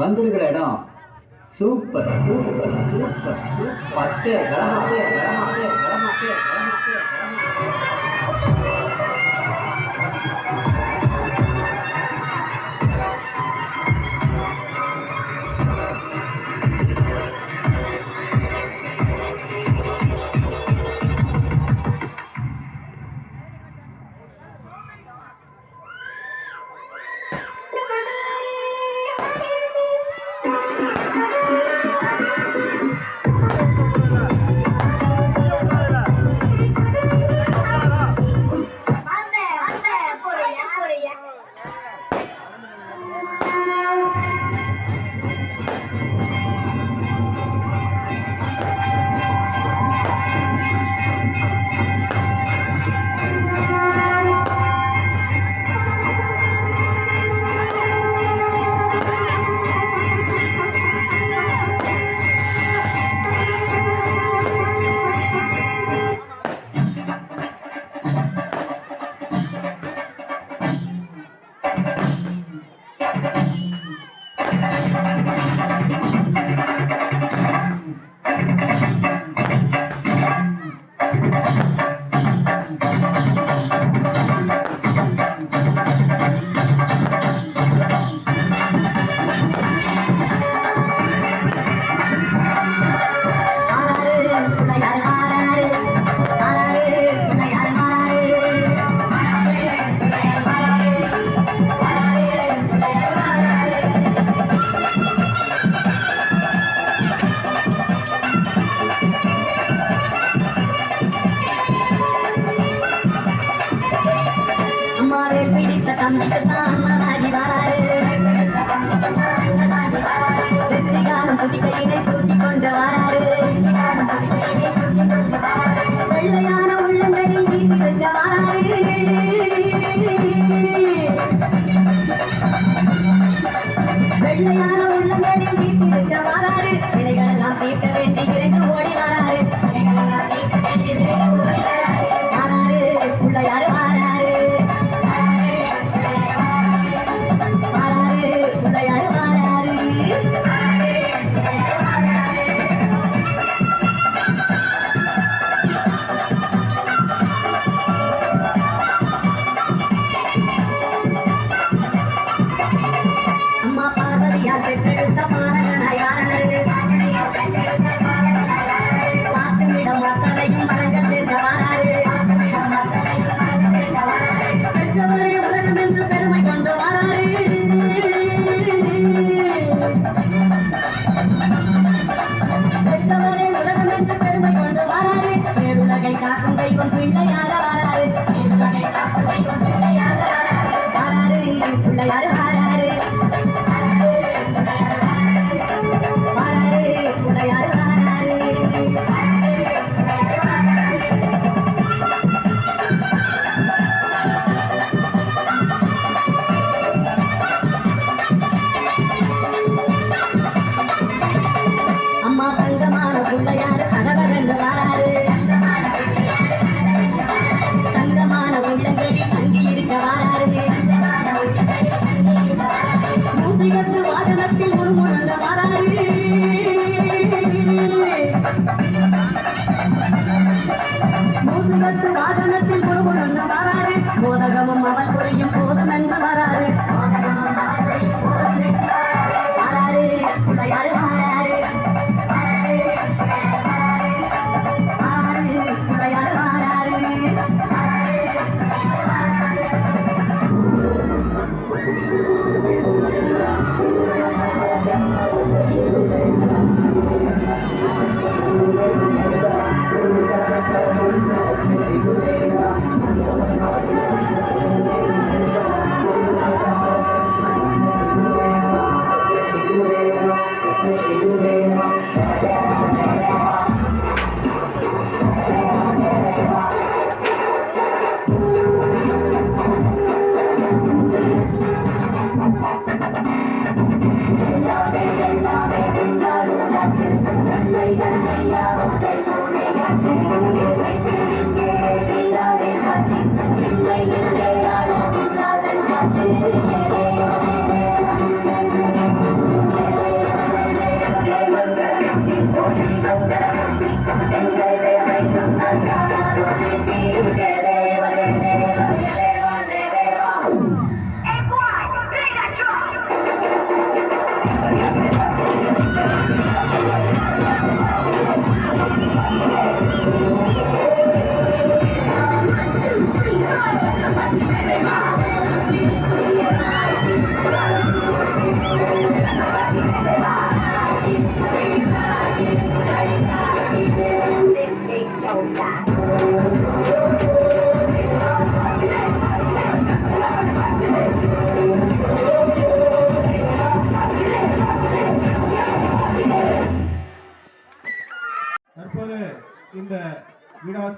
வந்திருக்கிற இடம் super super super பட்டே கடமாட்டே கடமாட்டே கடமாட்டே கடமாட்டே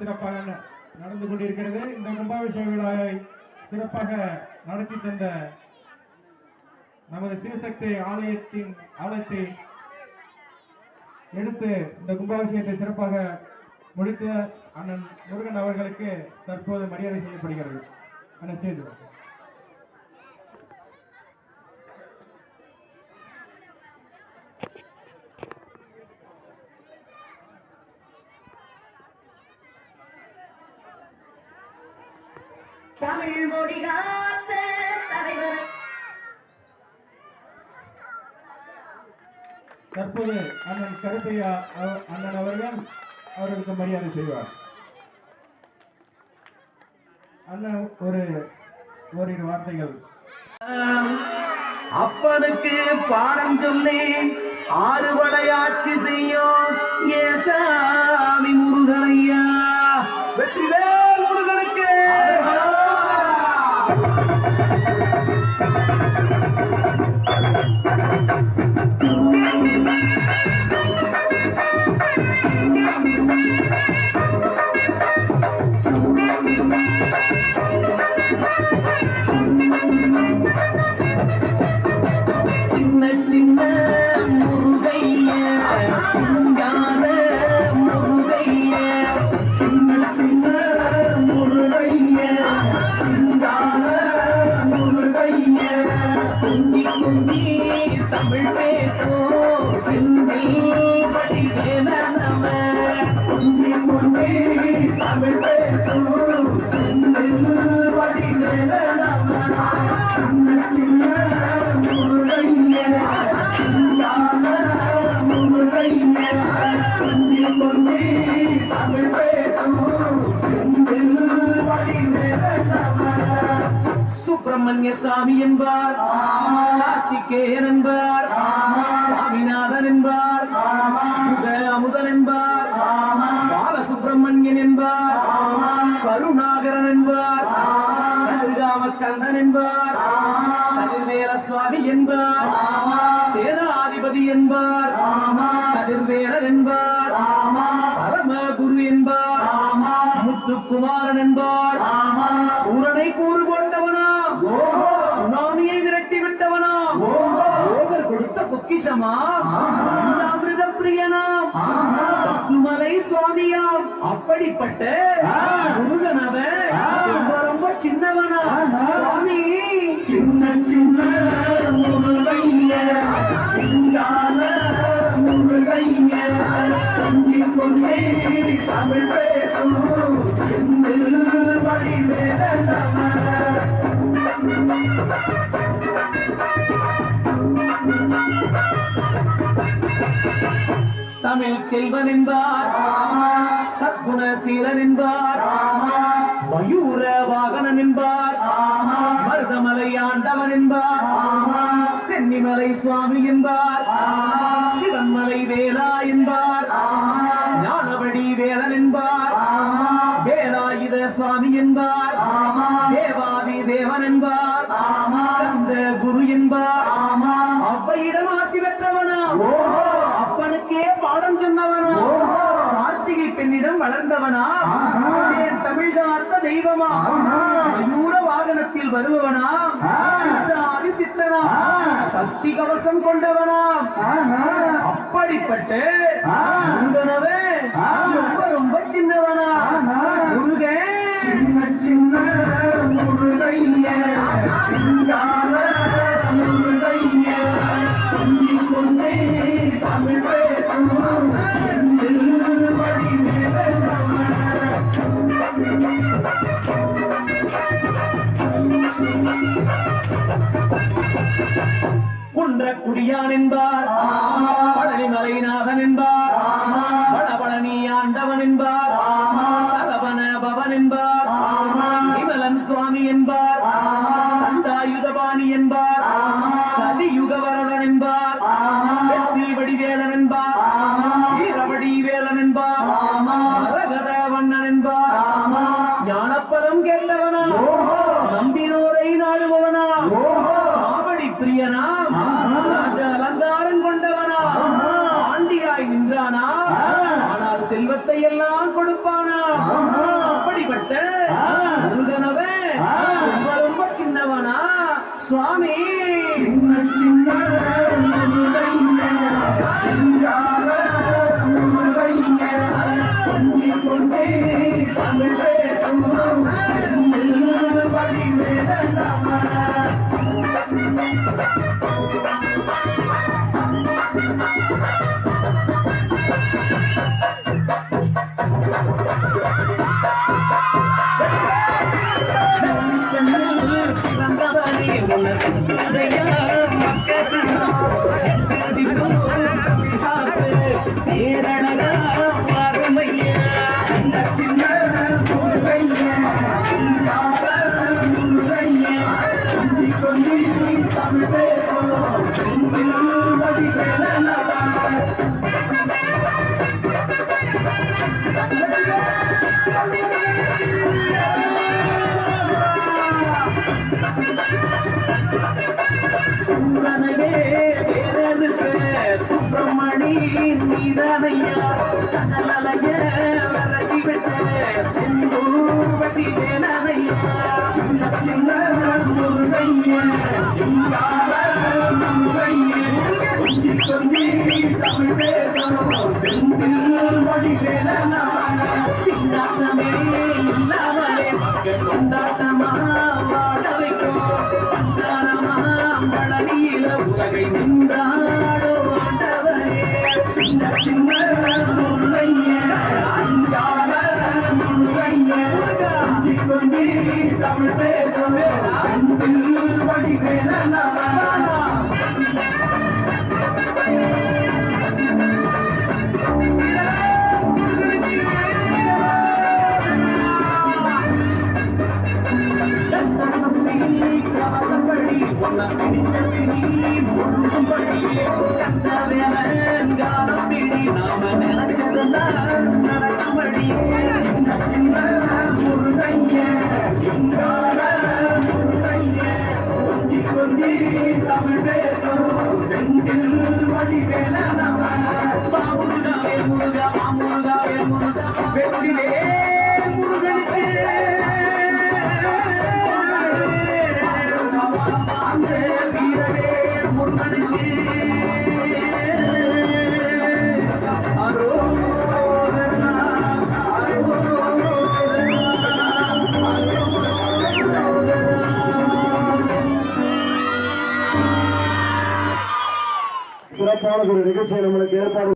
சிறப்பாக நடந்து கொண்டிருக்கிறது. இந்த கும்பாபிஷேக விழாவை சிறப்பாக நடத்தி தந்த நமது சிவசக்தி ஆலயத்தை எடுத்து இந்த கும்பாபிஷேகத்தை சிறப்பாக முடித்த அண்ணன் முருகன் அவர்களுக்கு தற்போது மரியாதை செய்யப்படுகிறது. அண்ணன் ஸ்டேஜ். தமிழ் மொழி காத்த தலைவர் தற்போது அண்ணன் கருப்பையா அண்ணன் அவர்களுக்கு மரியாதை செய்வார். அண்ணன் ஓரிரு வார்த்தைகள். அப்பனுக்கு பாடம் சொல்லி ஆறுபடையாட்சி செய்யும் ஏசாமி முருகனையா. வெற்றிவேல் முருகனுக்கு. தமிழ் பேசும் சிந்தில் வடிவேலனவ. தமிழ் பேசும் சிந்தில் வடிவேலனவ. சின்ன முருகைய சிங்கான முருகைய தமிழ் பேசும் சிந்தில் வடிவேலனவ. சுப்பிரமணிய சாமி என்பார், கார்த்திகேயன் என்பார், சாமிநாதன் என்பார், அமுதன் என்பார், பாலசுப்பிரமணியன் என்பார், கருணாகரன் என்பார், கந்தன் என்பார், கதிர்வேல சுவாமி என்பார், சேனாதிபதி என்பார், கதிர்வேலன் என்பார், பரமகுரு என்பார், முத்துக்குமாரன் என்பார், சூரனை கூறு கொண்டவனா, சுனாமியை விரட்டி விட்டவனா, யோகர் கொடுத்த பொக்கிஷமா, பஞ்சாமிர்த பிரியனாம், பத்துமலை சுவாமியாம். அப்படிப்பட்ட முருகனவன் ரொம்ப சின்னவனா சுவாமி. சின்ன சின்ன முருகைய சிங்கான முருகைய கொஞ்சி கொண்டே தமிழ் பேசும் சிந்தில் வடிவேலனவ. தமிழ் செல்வன் என்பார், சத்குணசீலன் என்பார், மயூர வாகனன் என்பார், மருதமலை ஆண்டவன் என்பார், சென்னிமலை சுவாமி என்பார், சிவன்மலை வேலா என்பார், ஞானவடி வேலன் என்பார், வேலாயுத சுவாமி என்பார், தேவாதி தேவன் என்பார், ஸ்கந்த குரு என்பார், அவ்வையிடம் ஆசி பெற்றவனா, அப்பனுக்கே பாடம் சொன்னவனா, கார்த்திகை பெண்ணிடம் வளர்ந்தவனா, தமிழ் காத்த தெய்வமா, மயூர வாகனத்தில் வருபவனா, சித்தாதி சித்தனா, சஷ்டி கவசம் கொண்டவனா. அப்படிப்பட்ட முருகனவே ரொம்ப ரொம்ப சின்னவனா. முருகன் சின்ன சின்ன முருகைய சிங்கான முருகைய கொண்டே தமிழ் பேசும் குன்றக்குடியான் என்பார், பழனிமலைநாதன் என்பார், வடபழனி ஆண்டவன் என்பார், சரவண பவன் என்பார், விமலன் சுவாமி என்பார், தண்டாயுதபாணி என்பார், கலியுகவரதன் என்பார், வெற்றி வடிவேலன் என்பார், வீரவடி வேலன் என்பார், மரகத வண்ணன் என்பார், ஞானப்பதம் கேட்டவனா, நம்பினோரை நாடுபவனா, காவடி பிரியனா, ராஜ அலங்காரம் கொண்டவனா, ஆண்டியாய் நின்றானா, ஆனால் செல்வத்தை எல்லாம் கொடுப்பானா. அப்படிப்பட்ட முருகனவே ரொம்ப ரொம்ப சின்னவனா சுவாமி சுப்பிரமணி நீதானையா கனலைய விரட்டி விட்ட செந்தூர் வட்டி வேலையா சின்ன சின்ன முருகைய சிங்கார முருகைய கொஞ்சி கொஞ்சி தமிழ் பேசணும் செந்தில் மொழி வேலனா திண்டாட்டமே இல்லாமலே மக்கள் கொண்டாட்டமா வாழ வைக்கும் பண்டாரமா பழனியில உலகை நின்றாடோ ஆண்டவரே சின்ன சின்ன முருகைய சிங்கார முருகைய கொஞ்சி கொஞ்சி தமிழ் பேசணும் செந்தில் மொழி வேலனா தமிழ் பேசும் செந்தில் மொழி வேலனா முருகாவே முருகா முருகாவே முருகா வெற்றிலே முருகனுக்கு அந்த வீரவே முருகனுக்கு சிறப்பான ஒரு நிகழ்ச்சியை நம்மளுக்கு ஏற்பாடு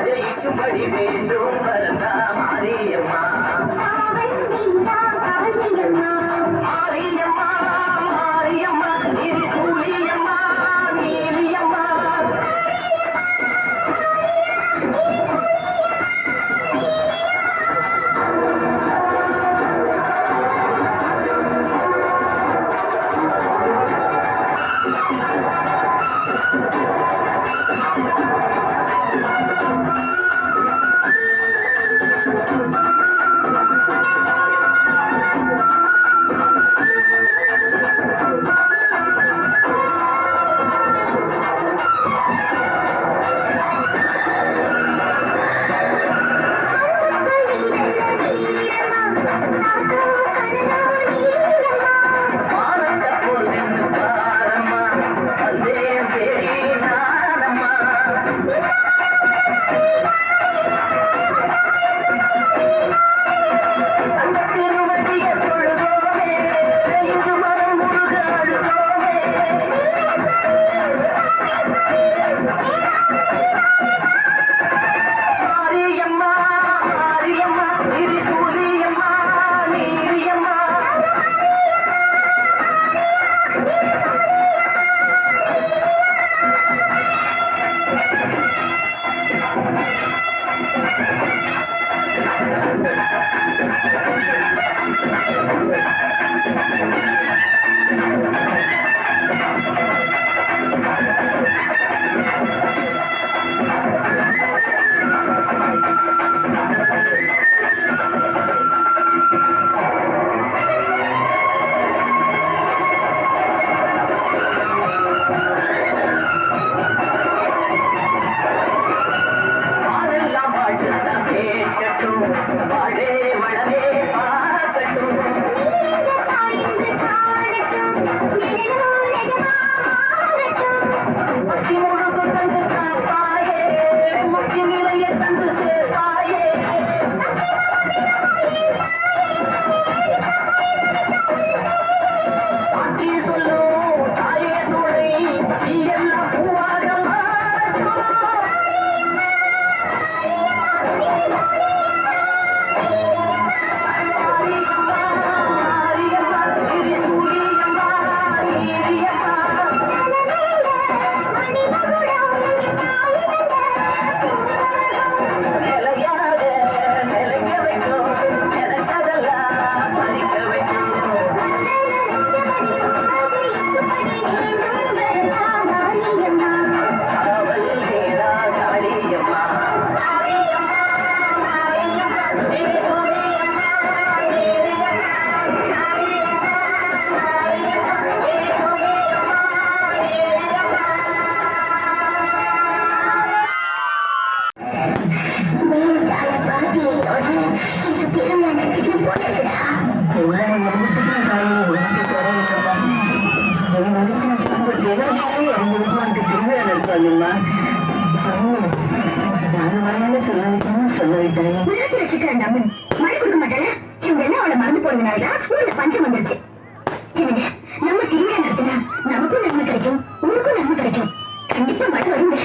ஜெயிக்கும்படி வேண்டும் வரதா மாரியம்மா மாரியம்மா மாரியம்மா நீரி சூழியம்மா நீலியம்மா கண்ணிம்மா ரசிக்கிறேன் அம்மன் மழை கொடுக்க மாட்டாங்க இவங்க எல்லாம் அவளை மறந்து போனதுனாலதான் ஊர்ல பஞ்சம் வந்துருச்சு இவங்க நம்ம திருவிழா நடத்தினா நமக்கும் நன்மை கிடைக்கும் ஊருக்கும் நன்மை கிடைக்கும் கண்டிப்பா மழை வருங்க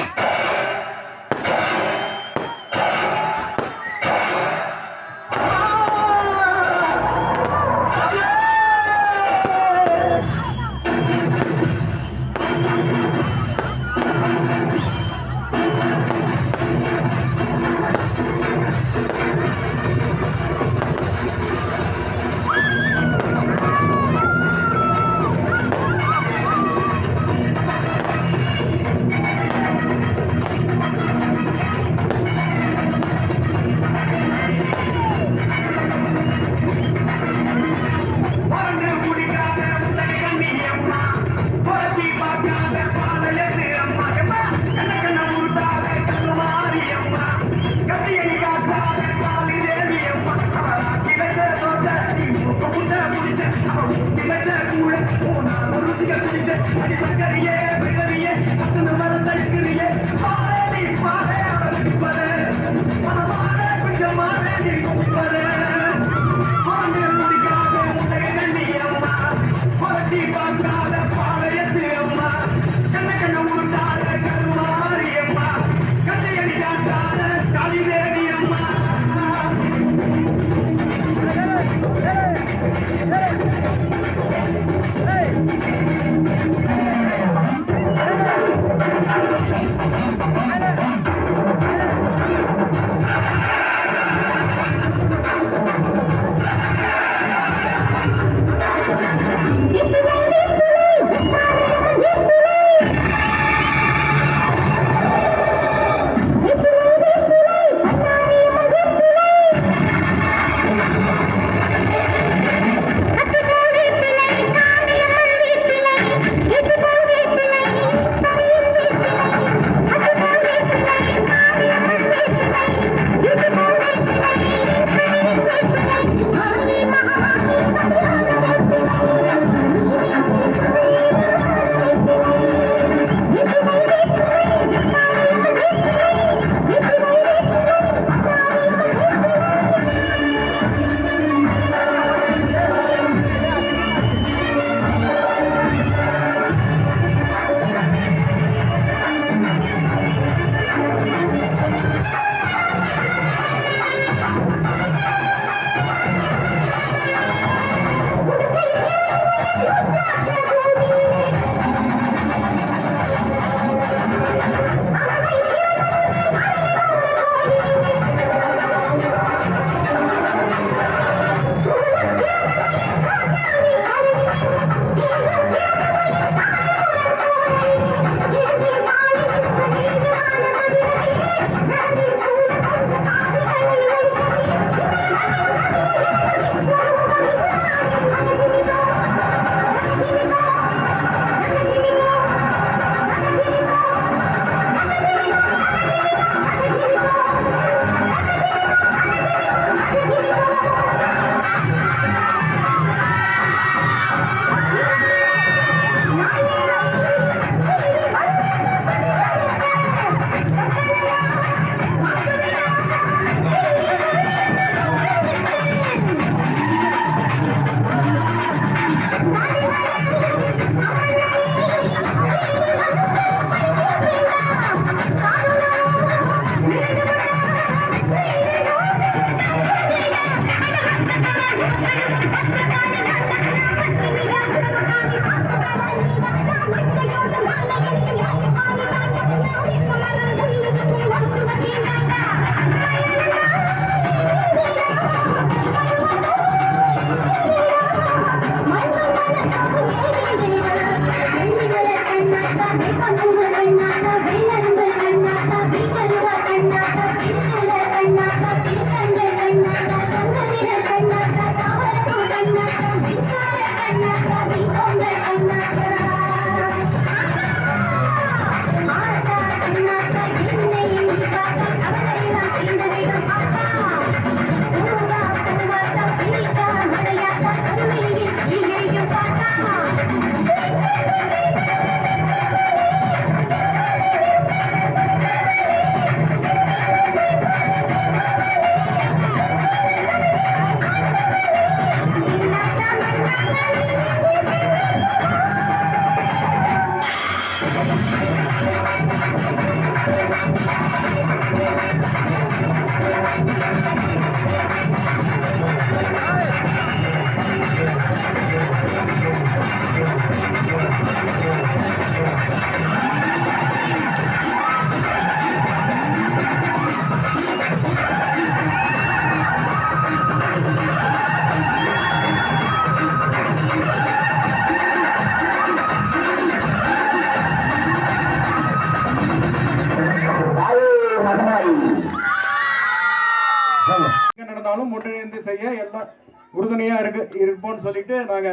செய்ய எல்லாம் உறுதுணையா இருப்போம்னு சொல்லிட்டு நாங்க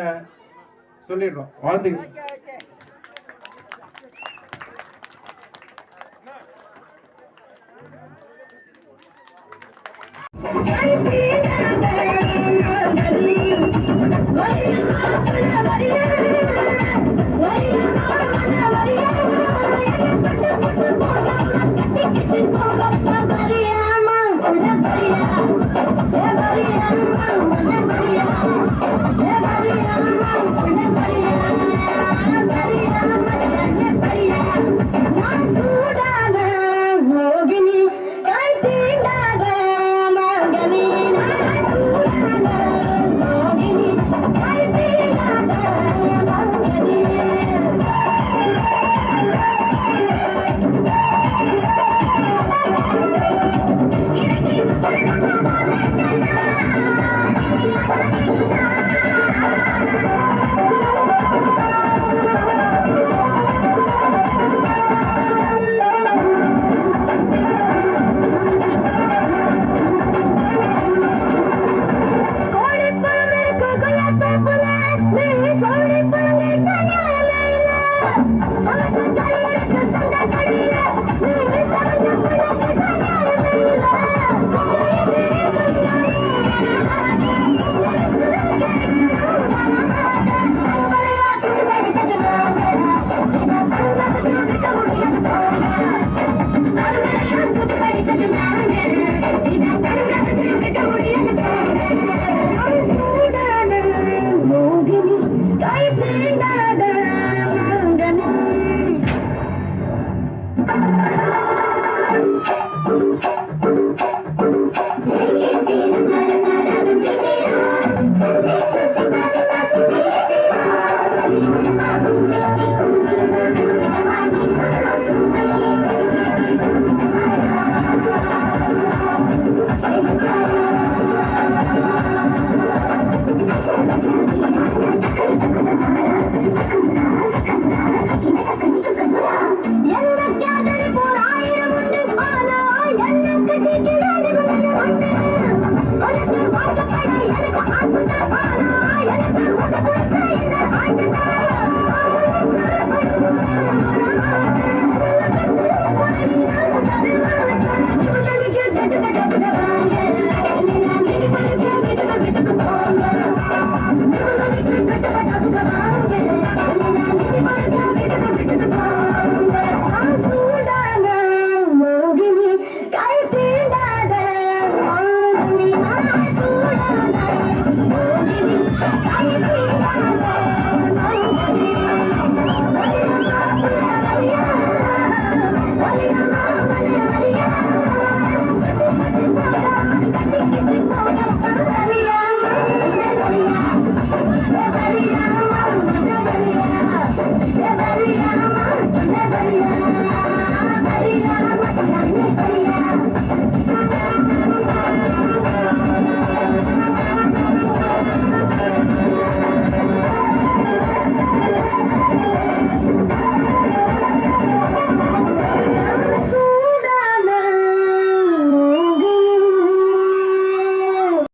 சொல்லிடுறோம். வாழ்த்துக்கள். Come on,